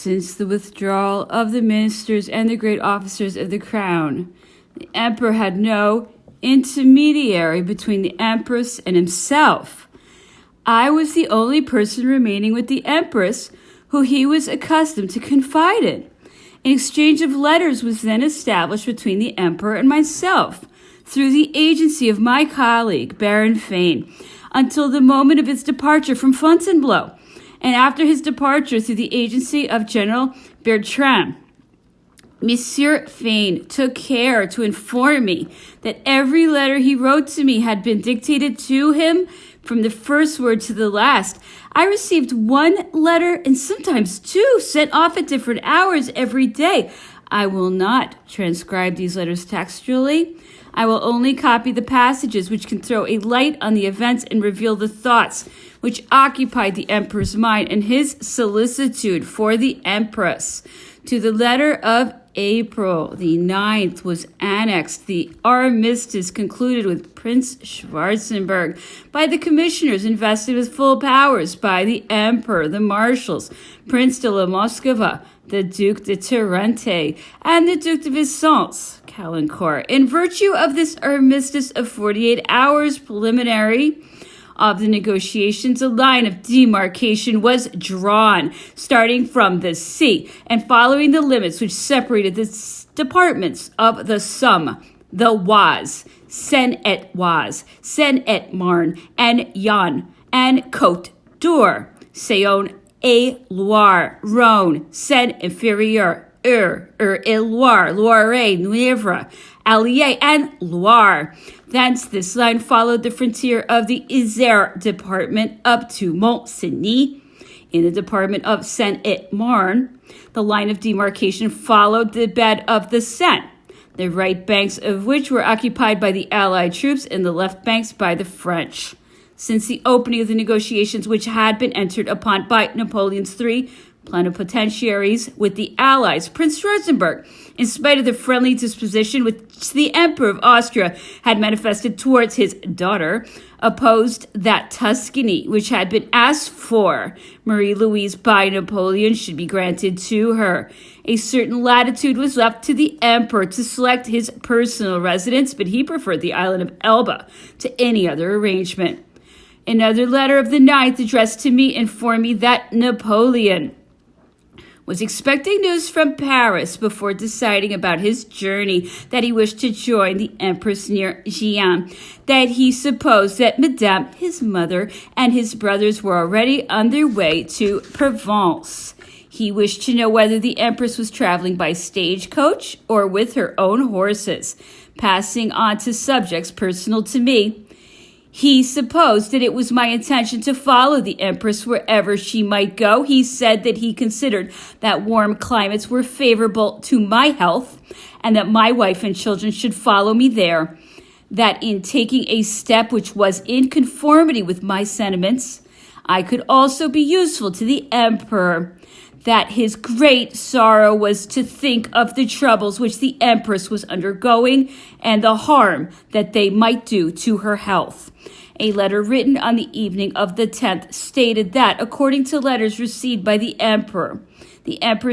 Since the withdrawal of the ministers and the great officers of the crown, the emperor had no intermediary between the empress and himself. I was the only person remaining with the empress who he was accustomed to confide in. An exchange of letters was then established between the emperor and myself through the agency of my colleague, Baron Fane, until the moment of his departure from Fontainebleau, and after his departure through the agency of General Bertrand. Monsieur Fane took care to inform me that every letter he wrote to me had been dictated to him from the first word to the last. I received one letter and sometimes two sent off at different hours every day. I will not transcribe these letters textually. I will only copy the passages which can throw a light on the events and reveal the thoughts which occupied the emperor's mind and his solicitude for the empress. To the letter of April the 9th was annexed the armistice concluded with Prince Schwarzenberg by the commissioners invested with full powers by the emperor, the marshals, Prince de la Moscova, the Duc de Tarente, and the Duc de Vicence, Caulaincourt. In virtue of this armistice of 48 hours preliminary of the negotiations, a line of demarcation was drawn, starting from the sea and following the limits which separated the departments of the Somme, the Oise, Seine-et-Oise, Seine-et-Marne, and Yonne, and Côte d'Or, Saône et Loire, Rhône, Seine-Inférieure, Eure-et-Loire, Loire, Nièvre, Allier, and Loire. Thence this line followed the frontier of the Isère department up to Mont-Cenis. In the department of Seine-et-Marne, the line of demarcation followed the bed of the Seine, the right banks of which were occupied by the Allied troops and the left banks by the French. Since the opening of the negotiations which had been entered upon by Napoleon's three plenipotentiaries with the Allies, Prince Schwarzenberg, in spite of the friendly disposition which the Emperor of Austria had manifested towards his daughter, opposed that Tuscany, which had been asked for Marie-Louise by Napoleon, should be granted to her. A certain latitude was left to the Emperor to select his personal residence, but he preferred the island of Elba to any other arrangement. Another letter of the 9th addressed to me informed me that Napoleon was expecting news from Paris before deciding about his journey, that he wished to join the Empress near Gien, that he supposed that Madame, his mother, and his brothers were already on their way to Provence. He wished to know whether the Empress was traveling by stagecoach or with her own horses. Passing on to subjects personal to me, he supposed that it was my intention to follow the Empress wherever she might go. He said that he considered that warm climates were favorable to my health and that my wife and children should follow me there. That in taking a step which was in conformity with my sentiments, I could also be useful to the Emperor. That his great sorrow was to think of the troubles which the Empress was undergoing and the harm that they might do to her health. A letter written on the evening of the 10th stated that, according to letters received by the Emperor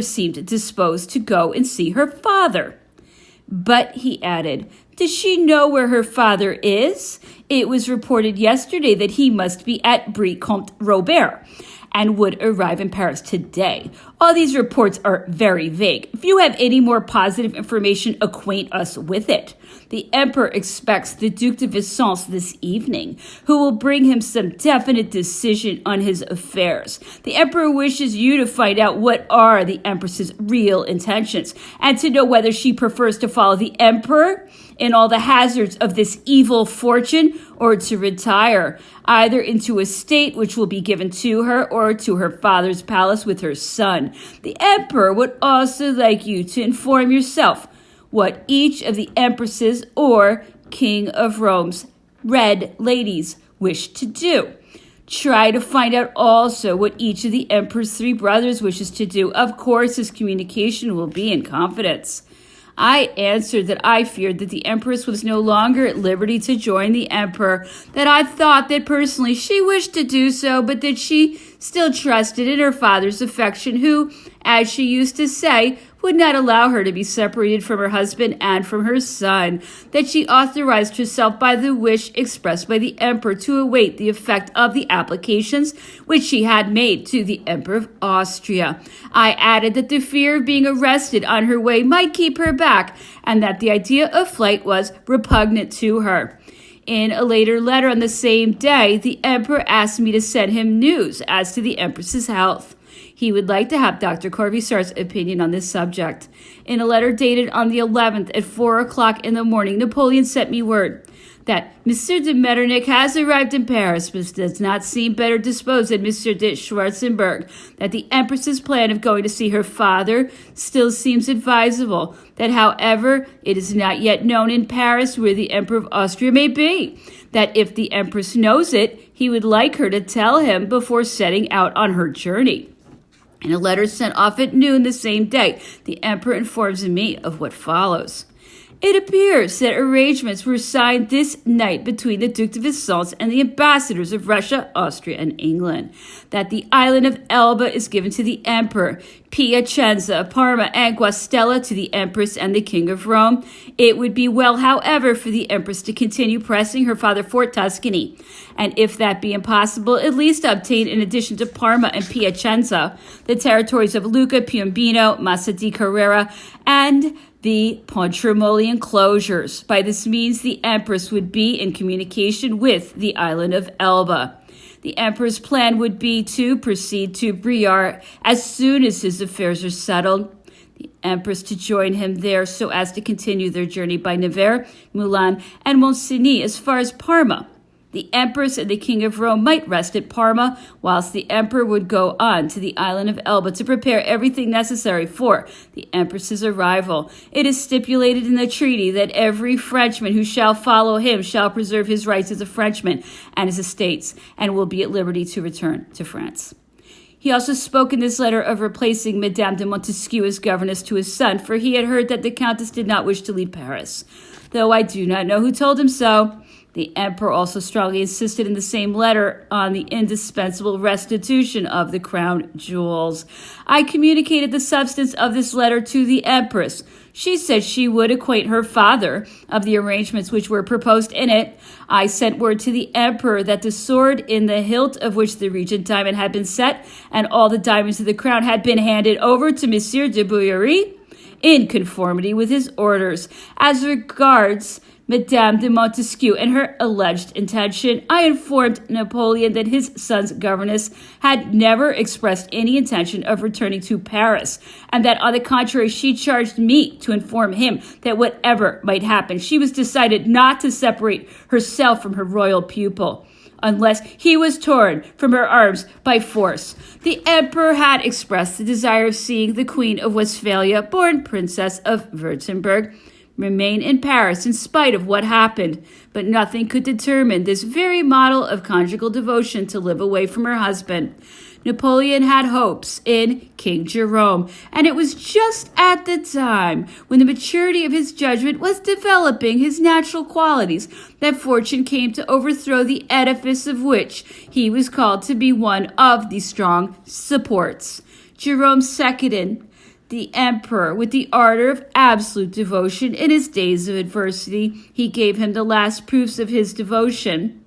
seemed disposed to go and see her father. But, he added, does she know where her father is? It was reported yesterday that he must be at Brie-Comte-Robert and would arrive in Paris today. All these reports are very vague. If you have any more positive information, acquaint us with it. The Emperor expects the Duc de Vicence this evening, who will bring him some definite decision on his affairs. The Emperor wishes you to find out what are the Empress's real intentions, and to know whether she prefers to follow the Emperor in all the hazards of this evil fortune, or to retire, either into a state which will be given to her, or to her father's palace with her son. The Emperor would also like you to inform yourself what each of the Empresses or King of Rome's Red Ladies wish to do. Try to find out also what each of the Emperor's three brothers wishes to do. Of course, his communication will be in confidence. I answered that I feared that the Empress was no longer at liberty to join the Emperor, that I thought that personally she wished to do so, but that she still trusted in her father's affection, who, as she used to say, would not allow her to be separated from her husband and from her son, that she authorized herself by the wish expressed by the emperor to await the effect of the applications which she had made to the Emperor of Austria. I added that the fear of being arrested on her way might keep her back, and that the idea of flight was repugnant to her. In a later letter on the same day, the emperor asked me to send him news as to the empress's health. He would like to have Dr. Corvisar's opinion on this subject. In a letter dated on the 11th at 4 o'clock in the morning, Napoleon sent me word that Monsieur de Metternich has arrived in Paris, but does not seem better disposed than Monsieur de Schwarzenberg, that the Empress's plan of going to see her father still seems advisable, that however, it is not yet known in Paris where the Emperor of Austria may be, that if the Empress knows it, he would like her to tell him before setting out on her journey. In a letter sent off at noon the same day, the emperor informs me of what follows. It appears that arrangements were signed this night between the Duc de Vicence and the ambassadors of Russia, Austria, and England, that the island of Elba is given to the emperor, Piacenza, Parma, and Guastella to the empress and the king of Rome. It would be well, however, for the empress to continue pressing her father for Tuscany, and if that be impossible, at least obtain, in addition to Parma and Piacenza, the territories of Lucca, Piombino, Massa di Carrara, and the Pontremoli enclosures. By this means, the empress would be in communication with the island of Elba. The emperor's plan would be to proceed to Briare as soon as his affairs are settled. The empress to join him there so as to continue their journey by Nevers, Milan, and Monsigny as far as Parma. The empress and the king of Rome might rest at Parma, whilst the emperor would go on to the island of Elba to prepare everything necessary for the empress's arrival. It is stipulated in the treaty that every Frenchman who shall follow him shall preserve his rights as a Frenchman and his estates, and will be at liberty to return to France. He also spoke in this letter of replacing Madame de Montesquieu as governess to his son, for he had heard that the countess did not wish to leave Paris, though I do not know who told him so. The emperor also strongly insisted in the same letter on the indispensable restitution of the crown jewels. I communicated the substance of this letter to the empress. She said she would acquaint her father of the arrangements which were proposed in it. I sent word to the emperor that the sword in the hilt of which the regent diamond had been set and all the diamonds of the crown had been handed over to Monsieur de Bouillerie in conformity with his orders. As regards Madame de Montesquieu and her alleged intention, I informed Napoleon that his son's governess had never expressed any intention of returning to Paris, and that on the contrary, she charged me to inform him that whatever might happen, she was decided not to separate herself from her royal pupil, unless he was torn from her arms by force. The emperor had expressed the desire of seeing the Queen of Westphalia, born Princess of Württemberg, remain in Paris in spite of what happened, but nothing could determine this very model of conjugal devotion to live away from her husband. Napoleon had hopes in King Jerome, and it was just at the time when the maturity of his judgment was developing his natural qualities that fortune came to overthrow the edifice of which he was called to be one of the strong supports. Jerome seconded the emperor with the ardor of absolute devotion in his days of adversity. He gave him the last proofs of his devotion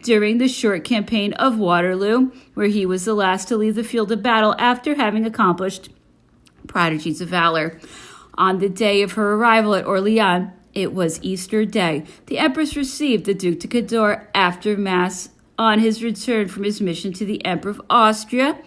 during the short campaign of Waterloo, where he was the last to leave the field of battle after having accomplished prodigies of valor. On the day of her arrival at Orleans, it was Easter Day, the empress received the Duc de Cador after Mass on his return from his mission to the Emperor of Austria,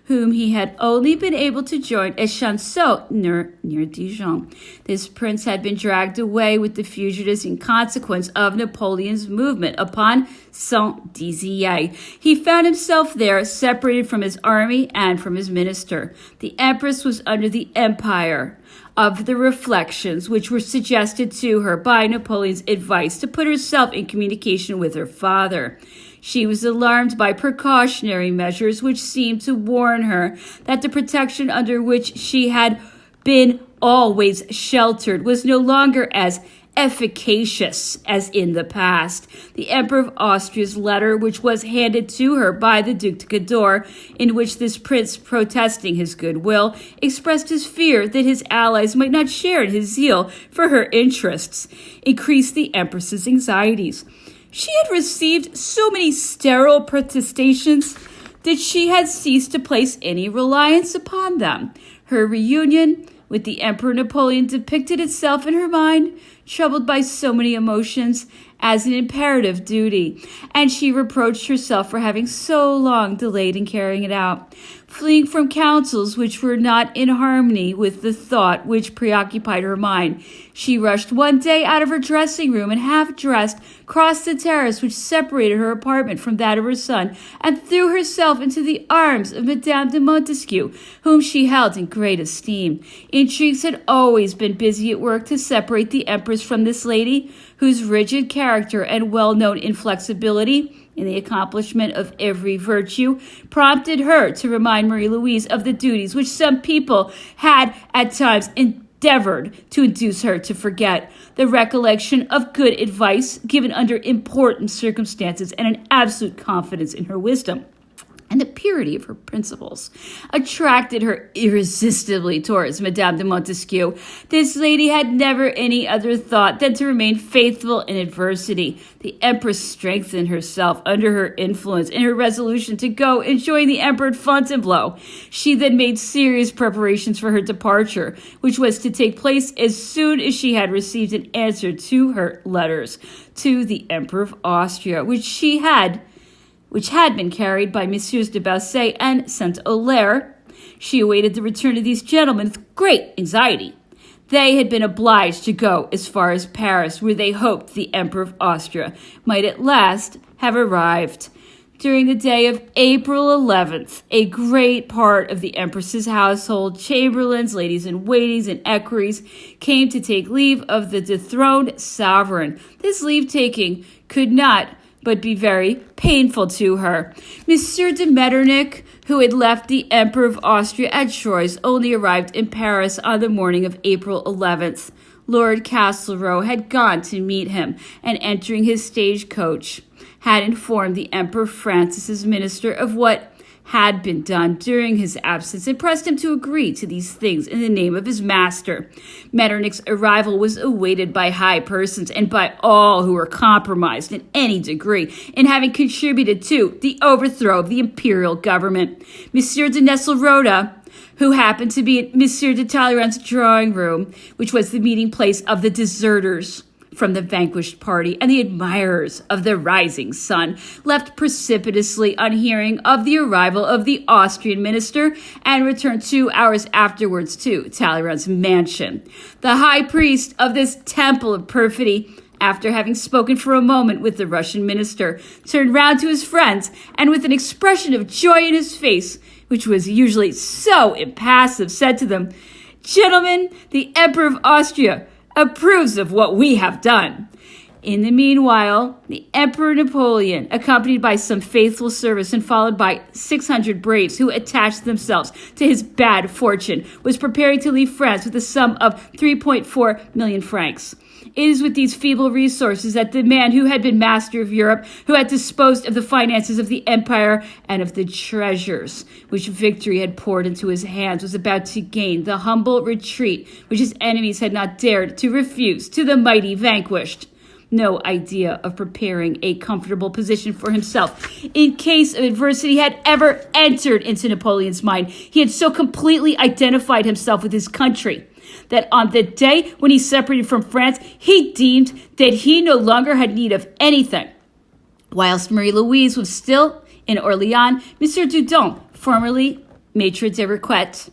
whom he had only been able to join at Chanceau near Dijon. This prince had been dragged away with the fugitives in consequence of Napoleon's movement upon Saint-Dizier. He found himself there, separated from his army and from his minister. The empress was under the empire of the reflections which were suggested to her by Napoleon's advice to put herself in communication with her father. She was alarmed by precautionary measures which seemed to warn her that the protection under which she had been always sheltered was no longer as efficacious as in the past. The Emperor of Austria's letter, which was handed to her by the Duc de Cador, in which this prince, protesting his goodwill, expressed his fear that his allies might not share in his zeal for her interests, increased the Empress's anxieties. She had received so many sterile protestations that she had ceased to place any reliance upon them. Her reunion with the Emperor Napoleon depicted itself in her mind, troubled by so many emotions, as an imperative duty, and she reproached herself for having so long delayed in carrying it out. Fleeing from counsels which were not in harmony with the thought which preoccupied her mind, she rushed one day out of her dressing room and, half-dressed, crossed the terrace which separated her apartment from that of her son, and threw herself into the arms of Madame de Montesquieu, whom she held in great esteem. Intrigues had always been busy at work to separate the Empress from this lady, whose rigid character and well-known inflexibility in the accomplishment of every virtue prompted her to remind Marie-Louise of the duties which some people had at times endeavored to induce her to forget. The recollection of good advice given under important circumstances and an absolute confidence in her wisdom and the purity of her principles attracted her irresistibly towards Madame de Montesquieu. This lady had never any other thought than to remain faithful in adversity. The Empress strengthened herself under her influence in her resolution to go and join the Emperor at Fontainebleau. She then made serious preparations for her departure, which was to take place as soon as she had received an answer to her letters to the Emperor of Austria, which had been carried by Messieurs de Bassett and Saint-Hilaire. She awaited the return of these gentlemen with great anxiety. They had been obliged to go as far as Paris, where they hoped the Emperor of Austria might at last have arrived. During the day of April 11th, a great part of the Empress's household, chamberlains, ladies-in-waiting, and equerries, came to take leave of the dethroned sovereign. This leave-taking could not but be very painful to her. Monsieur de Metternich, who had left the Emperor of Austria at Troyes, only arrived in Paris on the morning of April 11th. Lord Castlereagh had gone to meet him, and entering his stagecoach, had informed the Emperor Francis's minister of what had been done during his absence and pressed him to agree to these things in the name of his master. Metternich's arrival was awaited by high persons and by all who were compromised in any degree in having contributed to the overthrow of the imperial government. Monsieur de Nesselrode, who happened to be at Monsieur de Talleyrand's drawing room, which was the meeting place of the deserters from the vanquished party and the admirers of the rising sun, left precipitously on hearing of the arrival of the Austrian minister and returned 2 hours afterwards to Talleyrand's mansion. The high priest of this temple of perfidy, after having spoken for a moment with the Russian minister, turned round to his friends and with an expression of joy in his face, which was usually so impassive, said to them, "Gentlemen, the Emperor of Austria approves of what we have done." In the meanwhile, the Emperor Napoleon, accompanied by some faithful servants and followed by 600 braves who attached themselves to his bad fortune, was preparing to leave France with a sum of 3.4 million francs. It is with these feeble resources that the man who had been master of Europe, who had disposed of the finances of the empire and of the treasures which victory had poured into his hands, was about to gain the humble retreat which his enemies had not dared to refuse to the mighty vanquished. No idea of preparing a comfortable position for himself in case of adversity had ever entered into Napoleon's mind. He had so completely identified himself with his country that on the day when he separated from France, he deemed that he no longer had need of anything. Whilst Marie-Louise was still in Orleans, Monsieur Dudon, formerly Maitre de Requete,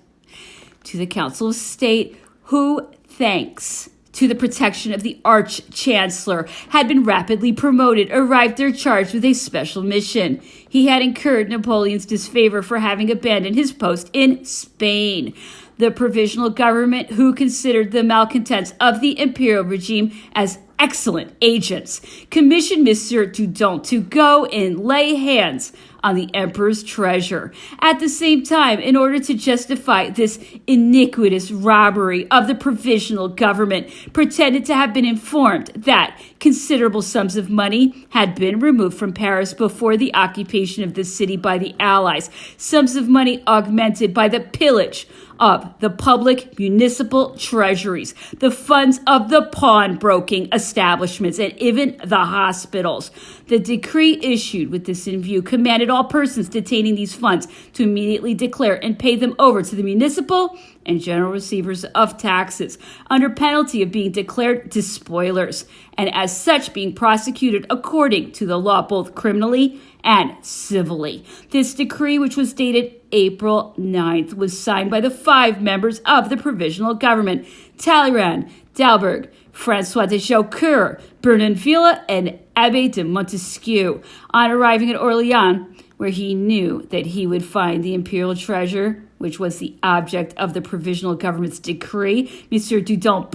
to the Council of State, who, thanks to the protection of the Arch-Chancellor, had been rapidly promoted, arrived there charged with a special mission. He had incurred Napoleon's disfavor for having abandoned his post in Spain. The provisional government, who considered the malcontents of the imperial regime as excellent agents, commissioned Monsieur Dudon to go and lay hands on the emperor's treasure. At the same time, in order to justify this iniquitous robbery of the provisional government, pretended to have been informed that considerable sums of money had been removed from Paris before the occupation of the city by the Allies, sums of money augmented by the pillage of the public municipal treasuries, the funds of the pawnbroking establishments, and even the hospitals. The decree issued with this in view commanded all persons detaining these funds to immediately declare and pay them over to the municipal and general receivers of taxes, under penalty of being declared despoilers, and as such being prosecuted according to the law, both criminally and civilly. This decree, which was dated April 9th, was signed by the 5 members of the provisional government: Talleyrand, Dalberg, Francois de Jaucourt, Bournonville, and Abbé de Montesquieu. On arriving at Orléans, where he knew that he would find the imperial treasure, which was the object of the provisional government's decree, Monsieur Dudon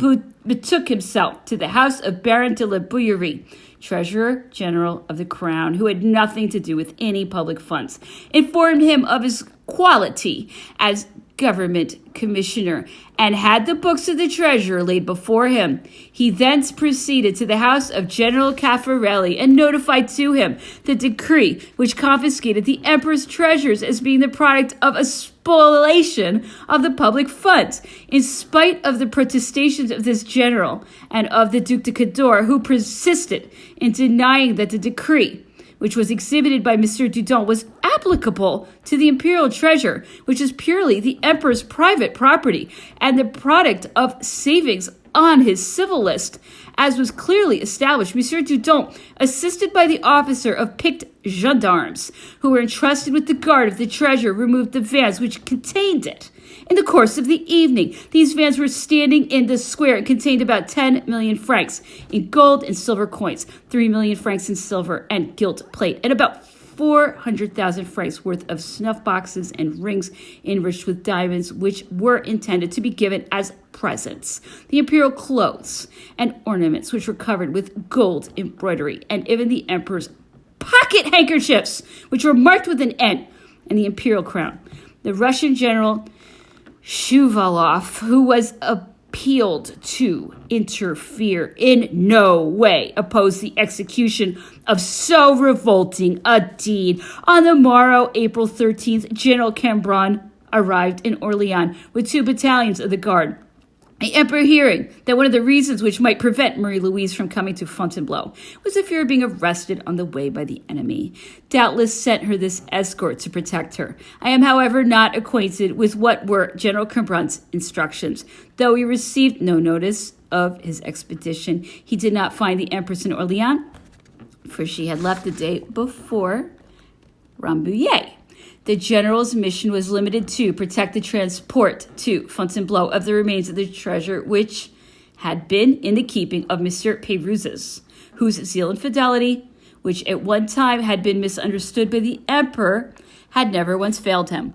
betook himself to the house of Baron de la Bouillerie, Treasurer General of the Crown, who had nothing to do with any public funds, informed him of his quality as government commissioner, and had the books of the treasurer laid before him. He thence proceeded to the house of General Caffarelli and notified to him the decree which confiscated the emperor's treasures as being the product of a spoliation of the public funds. In spite of the protestations of this general and of the Duc de Cador, who persisted in denying that the decree, which was exhibited by Monsieur Dudon, was applicable to the imperial treasure, which is purely the emperor's private property and the product of savings on his civil list, as was clearly established. Monsieur Dudon, assisted by the officer of picked gendarmes who were entrusted with the guard of the treasure, removed the vans which contained it. In the course of the evening, these vans were standing in the square and contained about 10 million francs in gold and silver coins, 3 million francs in silver and gilt plate, and about 400,000 francs worth of snuff boxes and rings enriched with diamonds, which were intended to be given as presents. The imperial clothes and ornaments, which were covered with gold embroidery, and even the emperor's pocket handkerchiefs, which were marked with an N, and the imperial crown. The Russian general Shuvalov, who was appealed to interfere, in no way opposed the execution of so revolting a deed. On the morrow, April 13th, General Cambron arrived in Orléans with 2 battalions of the guard. The emperor, hearing that one of the reasons which might prevent Marie-Louise from coming to Fontainebleau was the fear of being arrested on the way by the enemy, doubtless sent her this escort to protect her. I am, however, not acquainted with what were General Cambron's instructions. Though he received no notice of his expedition, he did not find the empress in Orléans, for she had left the day before Rambouillet. The general's mission was limited to protect the transport to Fontainebleau of the remains of the treasure which had been in the keeping of Monsieur Pérouzes, whose zeal and fidelity, which at one time had been misunderstood by the emperor, had never once failed him.